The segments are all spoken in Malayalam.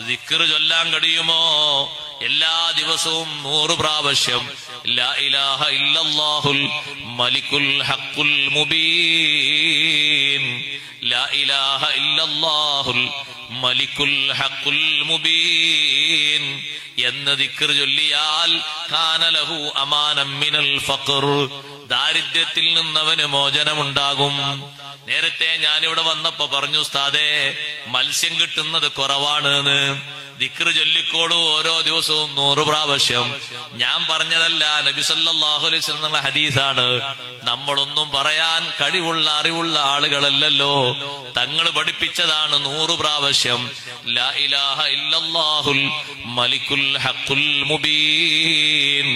ദിക്ർ ചൊല്ലാൻ കഴിയുമോ? എല്ലാ ദിവസവും 100 പ്രാവശ്യം ലാ ഇലാഹ ഇല്ലല്ലാഹുൽ മലിക്കുൽ ഹഖുൽ മുബീൻ, ലാ ഇലാഹ ഇല്ലല്ലാഹുൽ മലിക്കുൽ ഹഖുൽ മുബീൻ എന്ന് ദിക്ർ ചൊല്ലിയാൽ കാന ലഹു അമാനം മിനൽ ഫഖർ, ദാരിദ്ര്യത്തിൽ നിന്നവന് മോചനമുണ്ടാകും. നേരത്തെ ഞാനിവിടെ വന്നപ്പോ പറഞ്ഞു, ഉസ്താദേ മത്സ്യം കിട്ടുന്നത് കുറവാണ് എന്ന്. ദിക്ർ ചൊല്ലിക്കോളൂ ഓരോ ദിവസവും 100 പ്രാവശ്യം. ഞാൻ പറഞ്ഞതല്ല, നബി സല്ലല്ലാഹു അലൈഹി വസല്ലം ഹദീസാണ്. നമ്മളൊന്നും പറയാൻ കഴിവുള്ള അറിവുള്ള ആളുകളല്ലല്ലോ, തങ്ങൾ പഠിപ്പിച്ചതാണ് 100 പ്രാവശ്യം ലാ ഇലാഹ ഇല്ലല്ലാഹുൽ മലിക്കുൽ ഹഖുൽ മുബീൻ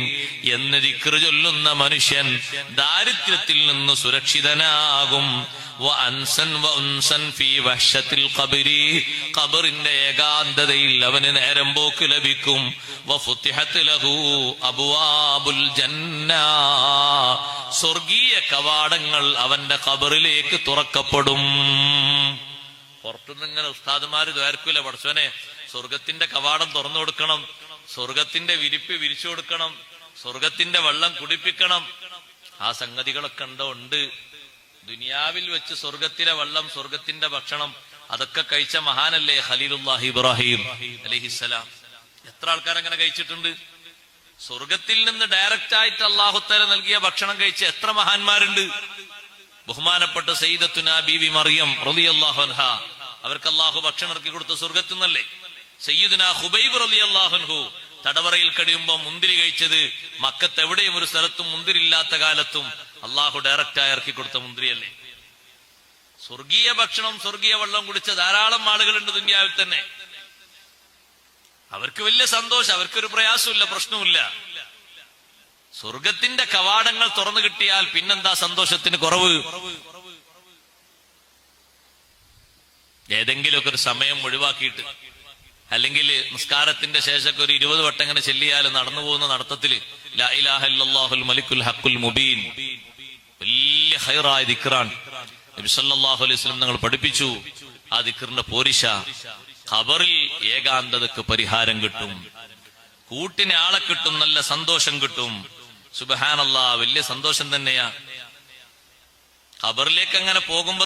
എന്ന് ദിക്ർ ചൊല്ലുന്ന മനുഷ്യൻ ദാരിദ്ര്യത്തിൽ നിന്ന് സുരക്ഷിതനാകും. ഖബറിന്റെ ഏകാന്തതയിൽ അവന് നേരം പോക്ക് ലഭിക്കും. സ്വർഗീയ കവാടങ്ങൾ അവന്റെ ഖബറിലേക്ക് തുറക്കപ്പെടും. പുറത്തുനിന്ന് ഇങ്ങനെ ഉസ്താദുമാര് ദ്വാരക്കൂല, പടച്ചോനെ സ്വർഗത്തിന്റെ കവാടം തുറന്നു കൊടുക്കണം, സ്വർഗത്തിന്റെ വിരിപ്പ് വിരിച്ചു കൊടുക്കണം, സ്വർഗത്തിന്റെ വെള്ളം കുടിപ്പിക്കണം. ആ സംഗതികളൊക്കെ ഉണ്ട്. ദുനിയാവിൽ വെച്ച് സ്വർഗത്തിലെ വെള്ളം, സ്വർഗത്തിന്റെ ഭക്ഷണം അതൊക്കെ കഴിച്ച മഹാനല്ലേ ഖലീലുല്ലാഹി ഇബ്രാഹിം അലൈഹിസ്സലാം. എത്ര ആൾക്കാർ അങ്ങനെ കഴിച്ചിട്ടുണ്ട്? സ്വർഗത്തിൽ നിന്ന് ഡയറക്റ്റ് ആയിട്ട് അല്ലാഹു തആല നൽകിയ ഭക്ഷണം കഴിച്ച എത്ര മഹാന്മാരുണ്ട്. ബഹുമാനപ്പെട്ട സയ്യിദത്തുനാ ബീവി മറിയം റളിയല്ലാഹു അൻഹാ, അവർക്ക് അല്ലാഹു ഭക്ഷണം ഇറക്കി കൊടുത്ത സ്വർഗത്തിൽ നിന്നല്ലേ. സയ്യിദുനാ ഖുബൈബ് റളിയല്ലാഹു അൻഹു തടവറയിൽ കഴിയുമ്പോ മുന്തിരി കഴിച്ചത് മക്കത്ത് എവിടെയും ഒരു സ്ഥലത്തും മുന്തിരി ഇല്ലാത്ത കാലത്തും അള്ളാഹു ഡയറക്റ്റായി ഇറക്കി കൊടുത്ത മുന്തിരിയല്ലേ. സ്വർഗീയ ഭക്ഷണം, സ്വർഗീയ വെള്ളം കുടിച്ച ധാരാളം ആളുകളുണ്ട് ദുനിയാവിൽ തന്നെ. അവർക്ക് വലിയ സന്തോഷം, അവർക്കൊരു പ്രയാസമില്ല, പ്രശ്നമില്ല. സ്വർഗത്തിന്റെ കവാടങ്ങൾ തുറന്നു കിട്ടിയാൽ പിന്നെന്താ സന്തോഷത്തിന് കുറവ്? ഏതെങ്കിലുമൊക്കെ ഒരു സമയം ഒഴിവാക്കിയിട്ട്, അല്ലെങ്കിൽ നിസ്കാരത്തിന്റെ ശേഷമൊക്കെ ഒരു 20 വട്ടം ഇങ്ങനെ ചെല്ലിയാൽ നടന്നു പോകുന്ന നടത്തത്തില് ലാ ഇലാഹ ഇല്ലല്ലാഹുൽ മലിക്കുൽ ഹഖുൽ മുബീൻ വലിയ ഖൈറായ ദിക്റാണ്. നബി സല്ലല്ലാഹു അലൈഹി വസല്ലം ഞങ്ങൾ പഠിപ്പിച്ചു. ആ ദിക്റിന്റെ പോരിശ, ഖബറിൽ ഏകാന്തതക്ക് പരിഹാരം കിട്ടും, കൂട്ടിന് ആളെ കിട്ടും, നല്ല സന്തോഷം കിട്ടും. സുബ്ഹാനല്ലാഹ്, വലിയ സന്തോഷം തന്നെയാ. ഖബറിലേക്ക് അങ്ങനെ പോകുമ്പോ